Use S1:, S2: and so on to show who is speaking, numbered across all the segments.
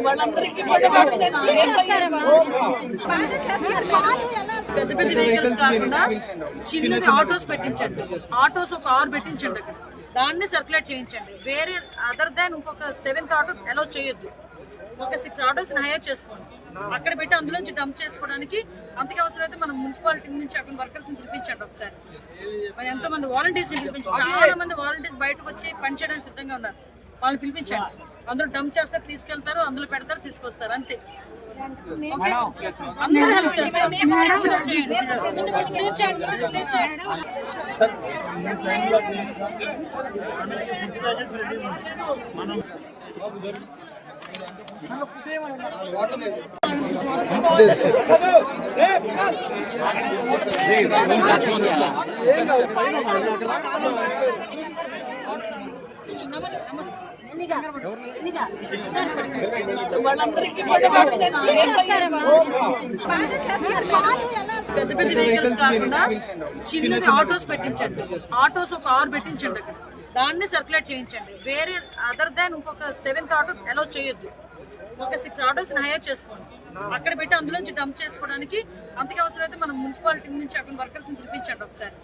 S1: వాళ్ళందరికీ పెద్ద పెద్ద వెహికల్స్ కాకుండా చిన్నది ఆటోస్ పెట్టించండి. ఆటోస్ ఒక 6 పెట్టించండి అక్కడ, దాన్ని సర్క్యులేట్ చేయించండి. వేరే అదర్ దాన్ ఇంకొక 7th ఆటో అలౌ చేయొద్దు. ఒక 6 ఆటోస్ హైర్ చేసుకోండి, అక్కడ పెట్టి అందులోంచి డంప్ చేసుకోవడానికి. అంతకు అవసరమైతే మనం మున్సిపాలిటీ నుంచి అక్కడ వర్కర్స్ పిలిపించండి ఒకసారి. మరి ఎంతో మంది వాలంటీర్స్ పిలిపించండి. చాలా మంది వాలంటీర్స్ బయటకు వచ్చి పనిచేయడానికి సిద్ధంగా ఉన్నారు. వాళ్ళని పిలిపించండి. అందులో డంప్ చేస్తారు, తీసుకెళ్తారు, అందులో పెడతారు, తీసుకొస్తారు, అంతే. అందరూ హెల్ప్ చేస్తారు. వాళ్ళందరికీ పెద్ద పెద్ద వెహికల్స్ కాకుండా చిన్నది ఆటోస్ పెట్టించండి. ఆటోస్ ఒక 6 పెట్టించండి అక్కడ, దాన్ని సర్క్యులేట్ చేయించండి. వేరే అదర్ దాన్ ఇంకొక 7th ఆటో అలౌ చేయొద్దు. ఒక 6 ఆటోస్ హైర్ చేసుకోండి, అక్కడ పెట్టి అందులోంచి డంప్ చేసుకోవడానికి. అంతకు అవసరమైతే మనం మున్సిపాలిటీ నుంచి అక్కడ వర్కర్స్ పిలిపించండి ఒకసారి.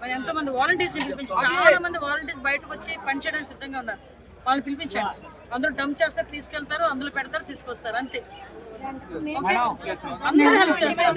S1: మరి ఎంతో మంది వాలంటీర్స్ పిలిపించండి. చాలా మంది వాలంటీర్స్ బయటకు వచ్చి పనిచేయడానికి సిద్ధంగా ఉన్నారు. వాళ్ళని పిలిపించండి. అందులో డంప్ చేస్తారు, తీసుకెళ్తారు, అందులో పెడతారు, తీసుకొస్తారు, అంతే. అందరూ హెల్ప్ చేస్తారు.